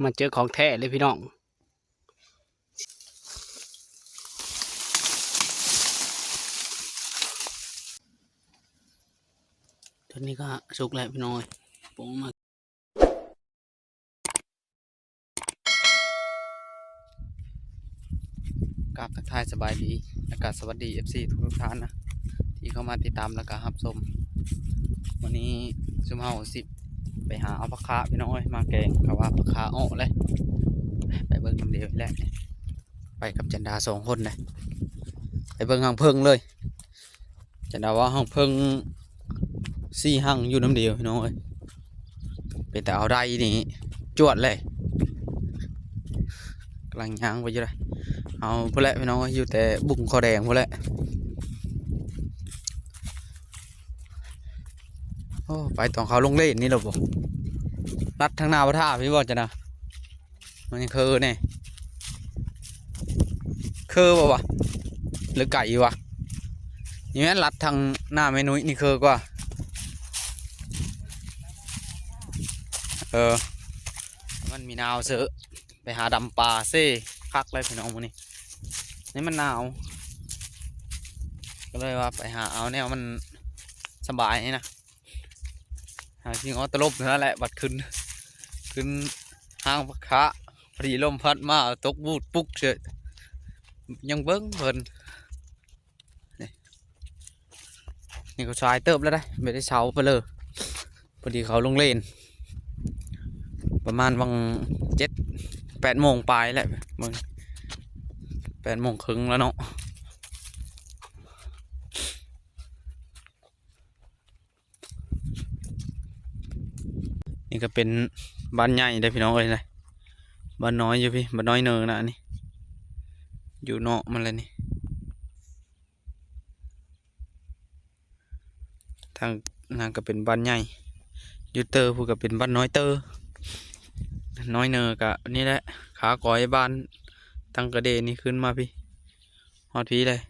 มาเจอของแท้เลยพี่น้องตัวนี้ก็สุกแล้วพี่น้อยปรุงมากับทักทายสบายดีอากาศสวัสดี FC ทุกท่านนะที่เข้ามาติดตามแล้วก็รับชมวันนี้ซุมเฮาสิไปหาเอาผักขาพี่น้อยมาแกงกับว่าผักขาอ้อเลยไปเบิ่งน้ำเดียวแหละไปกับจันดา2 คนเลยไปเบิ่งห้างเพิงเลยจันดาว่าห้างเพิง4 ห้างอยู่น้ำเดียวพี่น้อยเป็นแต่เอาได้นี่จวดเลยกำลังย่างไปอยู่เลยเอาพวกแหละพี่น้องอยู่แต่บุ้งคอแดงพวกแหละโอ้ไปตอนเขาลงเล่นนี่หรอบ่รัดทางหน้าพระธาตุพี่บอกจะนะมันยังคือเนี่ยคือบ่วะหรือไก่วะอย่างนี้รัดทางหน้าเมนุ้ยนี่คือกว่ามันมีนาวเสือไปหาดำปลาเซ่คักเลยพี่น้องมันนี่มันหนาวก็เลยว่าไปหาเอาแนวมันสบายนี่นะหาที่ง้อตลบนั่นแหละบัดขึ้นห้างพักขาพอดีลมพัดมาตกบูดปุ๊กเฉยยังเบิ้งเพลินนี่เขาชายเติบแล้วได้ไม่ได้เช้าไปเลยพอดีเขาลงเล่นประมาณวัง7-8 โมงปลายแหละมึง8 โมงครึ่งแล้วเนาะนี่ก็เป็นบ้านใหญ่ได้พี่น้องเลยบ้านน้อยอยู่พี่บ้านน้อยเนินนะนี่อยู่เนาะมันเลยนี่ทางนั้นก็เป็นบ้านใหญ่ยูเตอร์พูดกับเป็นบ้านน้อยเตอร์น้อยเนอกะนี่แหละขาก้อยบ้านตั้งกระเดนี่ขึ้นมาพี่ฮอดพี่เลย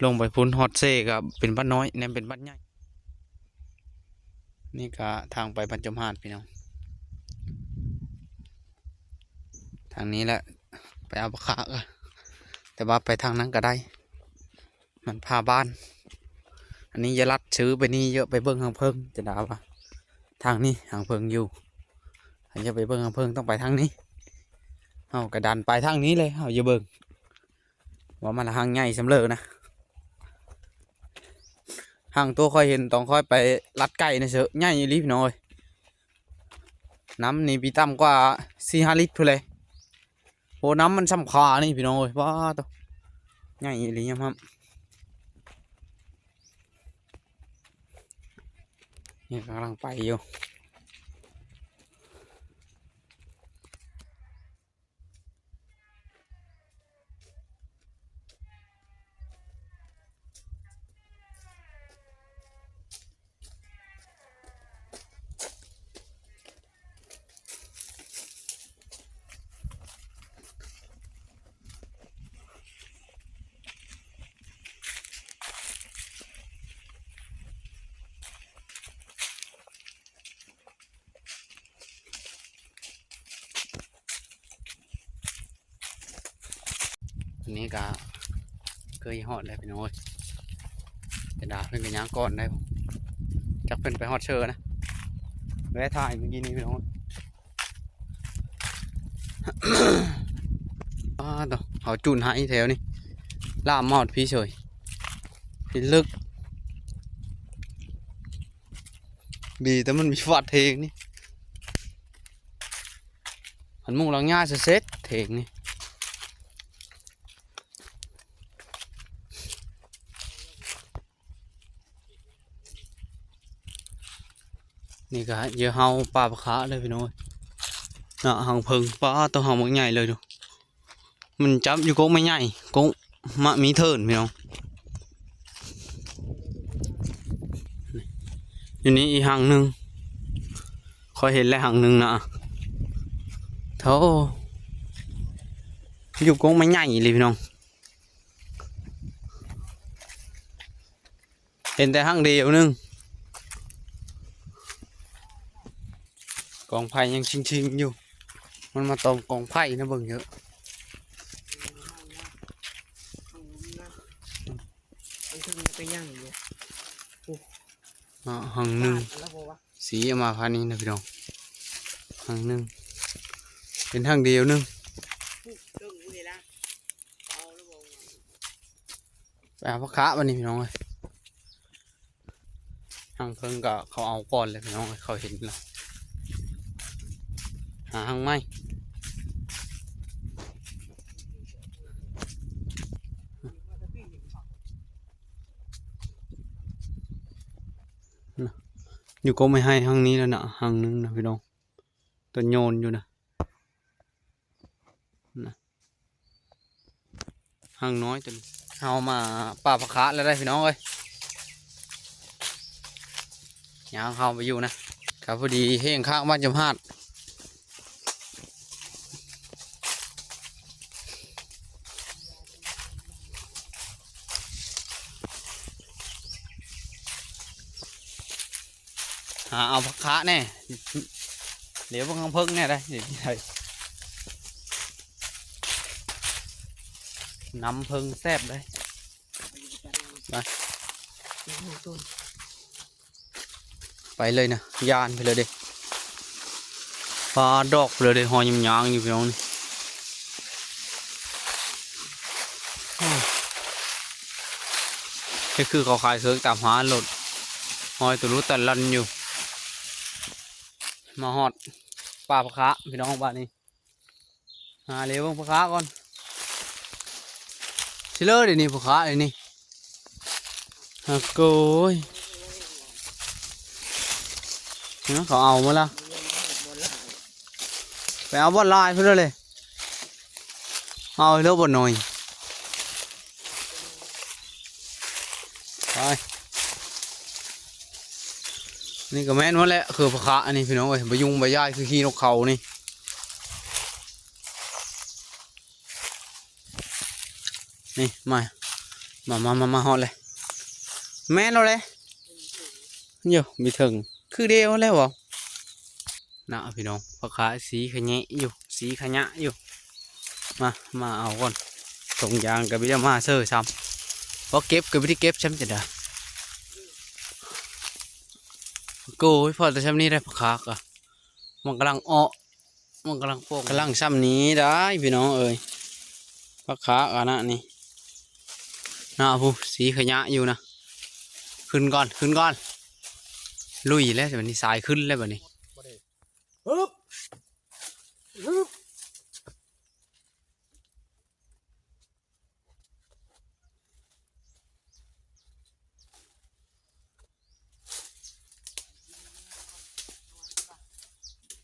ลงไปพุ่นฮอดเซกับเป็นบ้านน้อยเนี่ยเป็นบ้านใหญ่นี่ก็ทางไปบรรจมหาดพี่น้องทางนี้แหละไปเอาปลาขาแต่ว่าไปทางนั้นก็ได้มันพาบ้านอันนี้ยาลัดซื้อไปนี่เยอะไปเบิ้งหางเพิงจะด่าว่าทางนี้หางเพิงอยู่อันจะไปเบิ้งหางเพิงต้องไปทางนี้เอากระดานไปทางนี้เลยเอาอย่าเบิ้งว่ามันหางใหญ่สำเร็จนะหางตัวค่อยเห็นต้องค่อยไปลัดไก่นะเสือใหญ่รีบหน่อยน้ำนี่ปีต่ำกว่า4-5 ลิตรเลยโอ้น้ำมันซ้ำคานี่พี่น้อยว้าตัวใหญ่รีบครับนี่กำลังไปอยู่อันนี้ก็เคยฮอดเลยพี่น้อยจะด่าเพื่อนกันยังก่อนได้จักเป็นไปฮอดเชอร์นะแวะถ่ายเมื่อกี้นี้พี่น้องต่อเขาจุนหายแถวนี่ล่ามอดพี่เฉยพี่ลึกดีแต่มันมีฟอดเทงนี่มันมุ่งเราง่ายเซ็ตเทงนี่นี่ก็เยอะเฮาปลาปลาขาเลยพี่น้อยน่ะหางเพิงปลาตัวหางมันใหญ่เลยดูมันจับอยู่ก็ไม่ใหญ่ก็มะมีเถินพี่น้องอยู่นี่อีกหางหนึ่งคอยเห็นแล้วหางหนึ่งนะเท่าอยู่ก็ไม่ใหญ่เลยพี่น้องเห็นแต่หางเดียวนึงกองไผ่ยังชิงๆอยู่ มันมาตรงกองไผ่นะเบิ่งเยอะหังหนึ่งสีเอามาพันนี้นะพี่น้องหังหนึ่งเป็นทางเดียวนึงไปเอาพักคะวันนี้พี่น้องเลยหางเพิ่งก็เขาเอาก่อนเลยพี่น้องเขาเห็นแล้วหาหางไม้อยู่ก็ไม่ให้หางนี้แล้วนะหางนึงนะพี่น้องตัวโยนอยู่นะหางน้อยตัวนี้เอามาป่าพักคะแล้วได้พี่น้องเลยยางเข้าไปอยู่นะครับพอดีเฮงข้างบ้านจำฮาดหาเอาพักคะแน่เดี๋ยวพวกข้างเพิ่งแน่ได้เดี๋ยวที่ไหนน้ำเพิ่งแซ่บได้ไปเลยนะยานไปเลยเด็ปลาดอกเลยเด็หอยยางอยู่พี่น้องนี่นี่คือเขาขายเสือตามหาหลดหอยตัวรู้แต่ลันอยู่มาหอดปลาปลาคะพี่น้องบ้านนี้หาเลี้ยงปลาคะก่อนชิลเลอร์เดี๋ยวนี้ปลาคะเดี๋ยวนี้ฮักโก้ยเขาเอามาละไปเอาบอลลายเพื่อเลยเอาเลือกบอลหน่อยไปนี่ก็แม่นว่าแหละคือพระคะอันนี้พี่น้องเอ้ยใบยุงใบย่ายคือขี้นกเขานี่นี่มาหอดเลยแม่นเราเลยเยอะมีถึงคือเดียวแล้วบ่น่ะพี่น้องพระคะสีขยะอยู่สีขยะอยู่มาเอาก่อนส่งยางกับพี่จะมาเซ่อซ้ำเพราะเก็บกับพี่เก็บช้ำจะได้กูพอจะช้ำนี้ได้พระคะก็มันกำลังมันกำลังโป่งกำลังซ้ำนี้ได้พี่น้องเอ้ยพระคะกันนะนี่น่ะผู้สีขยะอยู่นะขึ้นก่อนลุยแล้วแบบนี้สายขึ้นแล้วแบบนี้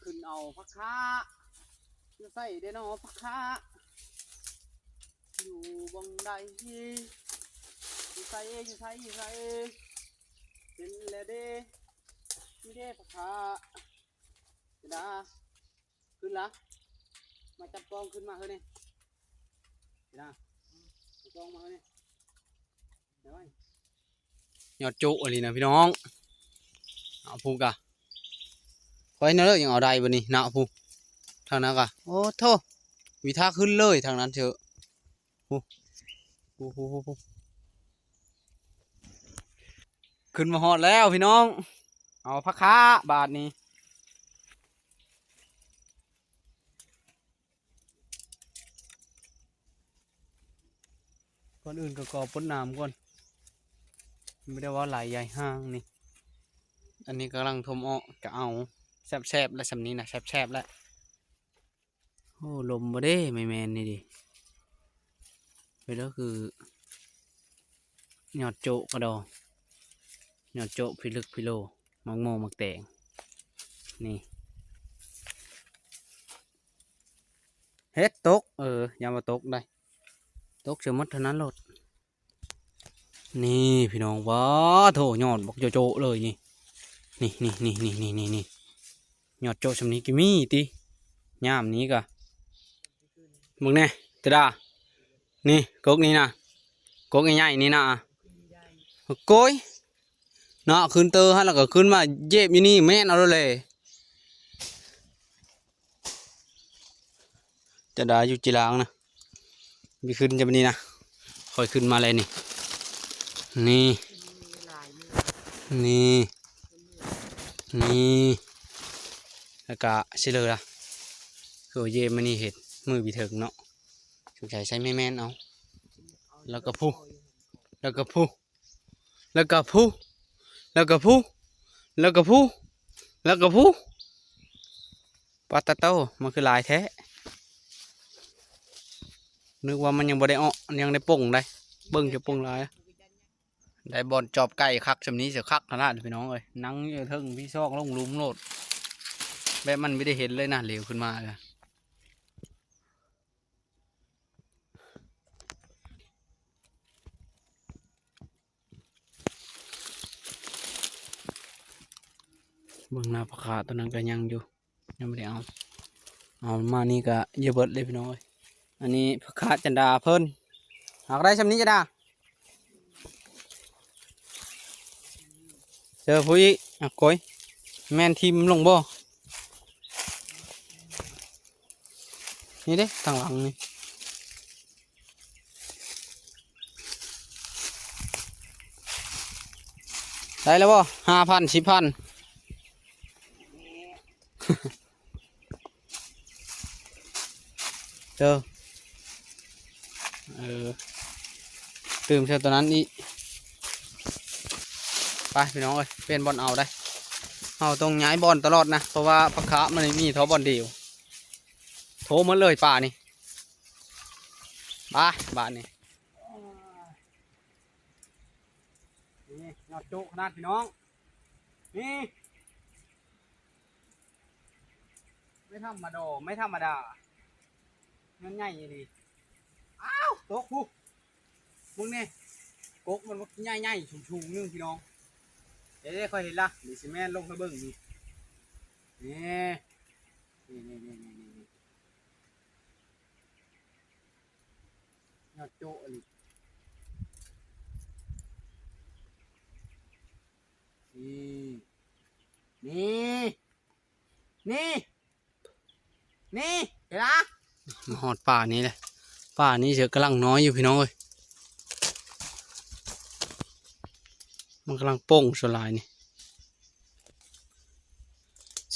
ขึ้นเอาพักค้าจะใส่ได้นอพักค้าอยู่บังใดอยู่ใส่เป็นแล้วเด้ที่เด้พักค้าจะได้ขึ้นละมาจับกองขึ้นมาเฮ้ยนี่จะได้จับกองมาเฮ้ยนี่เดี๋ยวไว้ยอดจุอะไรนะพี่น้องเอาพูกะไว้นั่นเลยยังเอาได้บ่นี่หน้าพูทางนั้นกะโอ้โธ่วิธาขึ้นเลยทางนั้นเถอะพูขึ้นมาหอดแล้วพี่น้องเอาพักค้าบาทนี้ก่อนอื่นก็กอป้นน้ำก่อนไม่ได้ว่าไหลใหญ่ห้างนี่อันนี้กำลังทมจะเอาแซบแล้วสำนี้นะแซบแล้วโอ้ลมมาได้ไม่แมนนี่ดิไปแล้วคือหยอดโจกระดอหยอดโจพิลึกพิโลมักโมมักแตงนี่เฮ็ดตกอย่ามาตกได้ตกเสียมัดเท่านั้นโลดนี่พี่น้องว้าโถหยอดบอกโจเลยนี่หยอดโจสำนี้กิมี่ตีย่ามนี้กะมึงเนี่ยตาดานี่ก๊กนี่นะก๊กใหญ่ๆนี่นะโกยเนาะขึ้นเตอร์ฮะแล้วก็ขึ้นมาเย็บอยู่นี่แม่นเอาเลย จะได้อยู่จีรางนะมีขึ้นจะเป็นนี่นะคอยขึ้นมาเลยนี่นี่นี่นี่แล้วก็เชื่อเลยละคือเยมันนี่เห็ดมือบีถึงเนาะสุดใจใช้ไม่แม่นเอาแล้วก็ผู้แล้วก็ผู้แล้วก็ผู้แล้วก็ผู้แล้วก็ผู้แล้วก็ผู้ปลาตะเต้ามันคือลายแท้นึกว่ามันยังบ่ได้อ้อยังได้ป่งได้เบิ่งจะป่งลายได้บอลจอบไก่คักสำนี้เสียคักขนาดพี่น้องเลยนั่งอยู่เทิงพี่ซอกลงลุมโลดแบบมันไม่ได้เห็นเลยนะเหลวขึ้นมาเลยเบิ่งหน้าปลาคาตัวนั้นก็ยังอยู่ยังไม่ได้เอามานี่ก็เยอะเบิดเลยพี่น้องเลยอันนี้ปลาคาจันดาเพิ่นหากได้สำนี้จะได้เจอผู้อีก้อยแมนทีมลงบ่นี่เด้ทางหลังนี่ได้แล้วบ่5,000 10,000เจอตื่มเท่าตัวนั้นอีไปพี่น้องเอ้ยเป็นบอลเอาได้เอาตรงย้ายบอลตลอดนะเพราะว่าพักขามันมีเท่าบอลเดียวโถมันเลยป่านี่บ้านนี่นี่ยอดจุขนาดพี่น้องนี่ไม่ธรรมดาไม่ธรรมดาเงินใหญ่ดีอ้าวตกผู้มึงนี่กกมันใหญ่ๆชุ่มๆนึงพี่น้องเดี๋ยวค่อยเห็นละดิสิแม่ลงให้เบิ่งนี่นี่ยอดโจ้นี่นี่นี่เห็นละมาหอดป่านี้เลยป่านี้เสือกำลังน้อยอยู่พี่น้องเอ้ยมันกำลังโป่งสลายนี่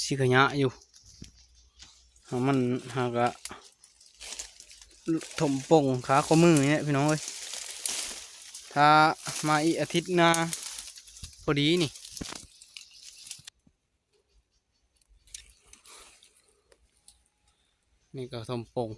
ชิกะยะอยู่มันหากะถมโป่งขาข้อมือเนี่ยพี่น้องเอ้ยถ้ามาอีกอาทิตย์หน้าพอดีนี่ก็ถมโป่ง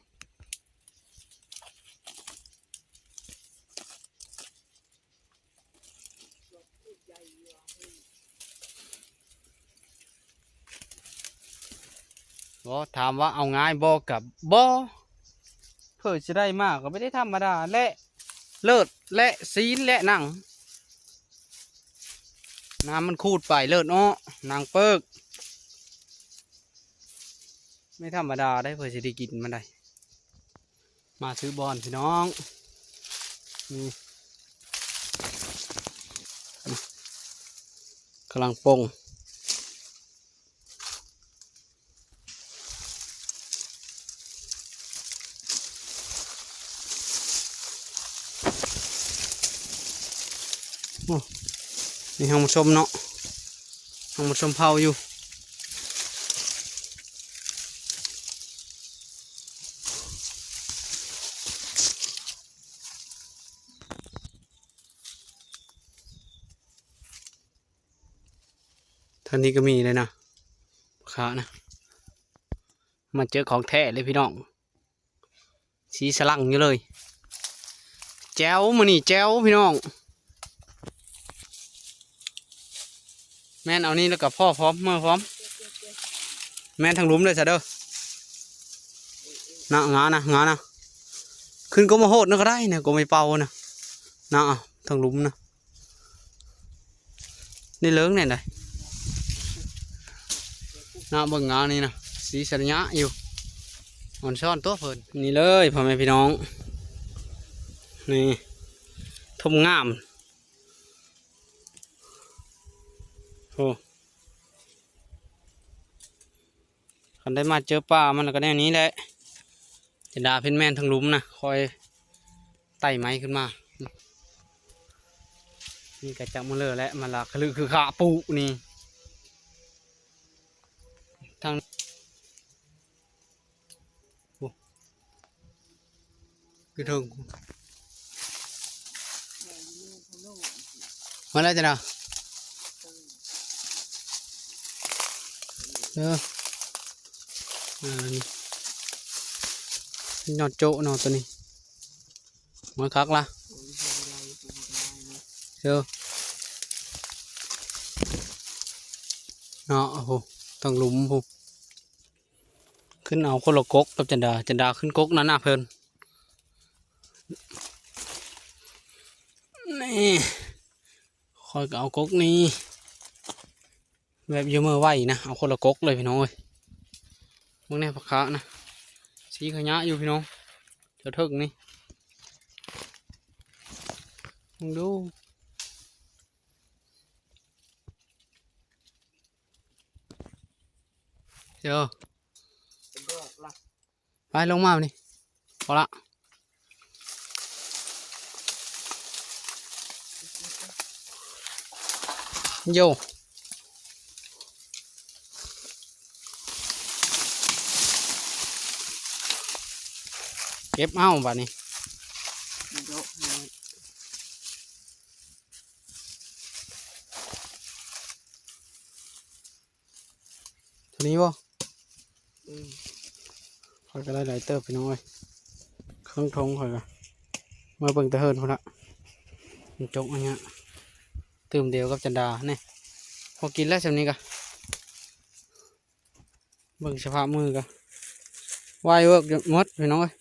ก็ถามว่าเอาง่ายบ่กับบ่เพื่อจะได้มากก็ไม่ได้ธรรมดาและเลิศและซีนและหนังน้ำมันคูดไปเลิศเนาะนางเปิกไม่ธรรมดาได้เพื่อจะได้กินมันได้มาซื้อบอลพี่น้องนี่กำลังปงนี่ห้องชมเนาะห้องชมเผาอยู่ทางนี้ก็มีเลยนะขานะมาเจอของแท้เลยพี่น้องสีสลังอยู่เลยแจ้วมือนี่แจ้วพี่น้องแม่นเอานี่แล้วกับพ่อพร้อมเมื่อพร้อมแม่นทางหลุมเลยซะเด้อนะงานะขึ้นก็มาโหดนะก็ได้เนี่ยก็ไม่เป่านะทางหลุมนะนี่เลื้งเนี่ยเลยเบิ่งงานี่นะสีสัญญาอยู่อ่อนช้อนตัวเพิ่นนี่เลยพ่อแม่พี่น้องนี่ทมงามโอ้คันได้มาเจอป่ามันก็แนวนี้แหละ จะด่าเป็นแม่นทั้งหลุมนะคอยไต่ไม้ขึ้นมานี่กระจับมาเลยและมาละคือขาปูนี่ทางคือถึงมาแล้วจ้ะนะนี่ยอดโจ๊ะเนาะตัวนี้มาคักละเนาะโอ้โหต้องหลุมโอ้ขึ้นเอาคนละกกกับจันดาขึ้นกกนั่นน่ะเพิ่นนี่คอยเอากกนี้แบบเยอะเมื่อไหวนะเอาคนละกกเลยพี่น้องเอ้ยมึงเนี่ยผักคะนะสีขยะอยู่พี่น้องเจ้าทึกนี่มึงดูเจอไปลงมานี่พอละโยเก็บเอาบัดนี้ทีนี้บ่คอยก็ได้หลายเติบพี่น้องเอ้ยเครื่องทงคอยก็มาเบิ่งตะเฮินพอละมันจกอันเนี้ยตื่มเดียวกับจันดาเนี่ยพอกินแล้วสำนี้กะเบิ่งสภาพมือกะวายเวิร์กหมดพี่น้องเอ้ย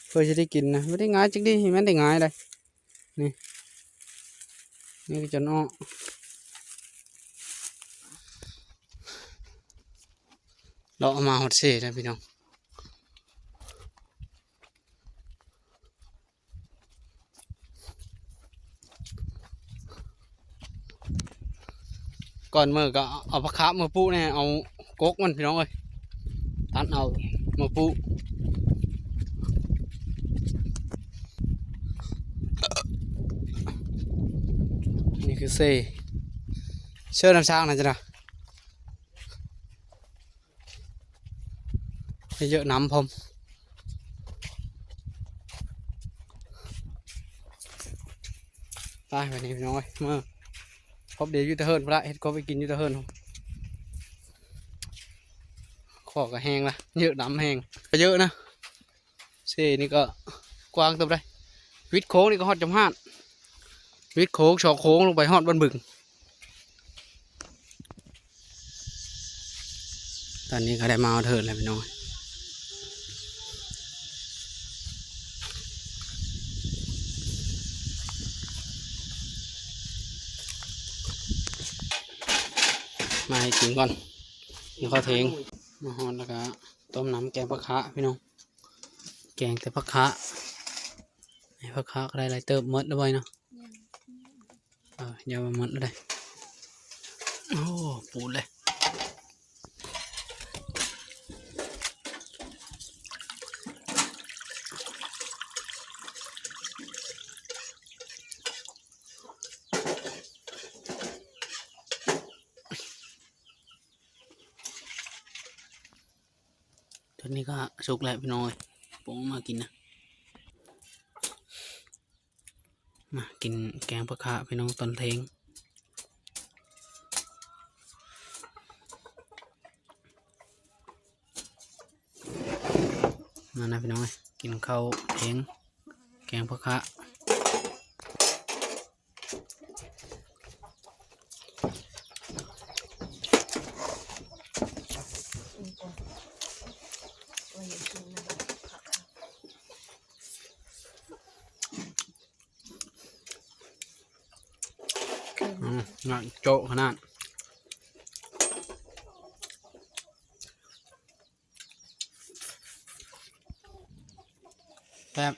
เพื่อจะได้กินนะไม่ได้ง่ายจริงดิไม่ได้ง่ายเลยนี่คือจนอ้อเราเอามาหดเสียนะพี่น้องก่อนมือก็เอาผักขามือปูเนี่ยเอากกมันพี่น้องเอ้ยตัดเอามือปูนี่คือเซ่เชื่อน้ำช้างนะจ๊ะเยอะน้ำพรมไปวันนี้พี่น้องเอ้ยมาพบเดี๋ยวยูเทอร์นพระเฮ็ดก็ไปกินยูเทอร์นขอก็แห้งละเยอะน้ำแห้งก็เยอะนะเซ่นี่ก็กว้างตัวได้วิดโค้งนี่ก็ฮอดจำห้านวิดโค้งชอโค้งลงไปฮอดบนบึงตอนนี้ก็ได้มาเอาเถิดแล้วพี่น้องมาให้กินก่อนนี่ข้าวเทงมาฮอดแล้วก็ต้มน้ำแกงผักคะพี่น้องแกงแต่ผักคะให้ผักคะก็ได้หลายเติบหมดแล้วไว้เนาะยาวหมดแล้วได้โอ้ปูดเลยตอนนี้ก็สุกแล้วพี่น้อยผมมากินนะมากินแกงผักคะพี่น้องตอนเทงมานะพี่น้อยกินข้าวเทงแกงผักคะงานโจ๊ะขนาดแบบ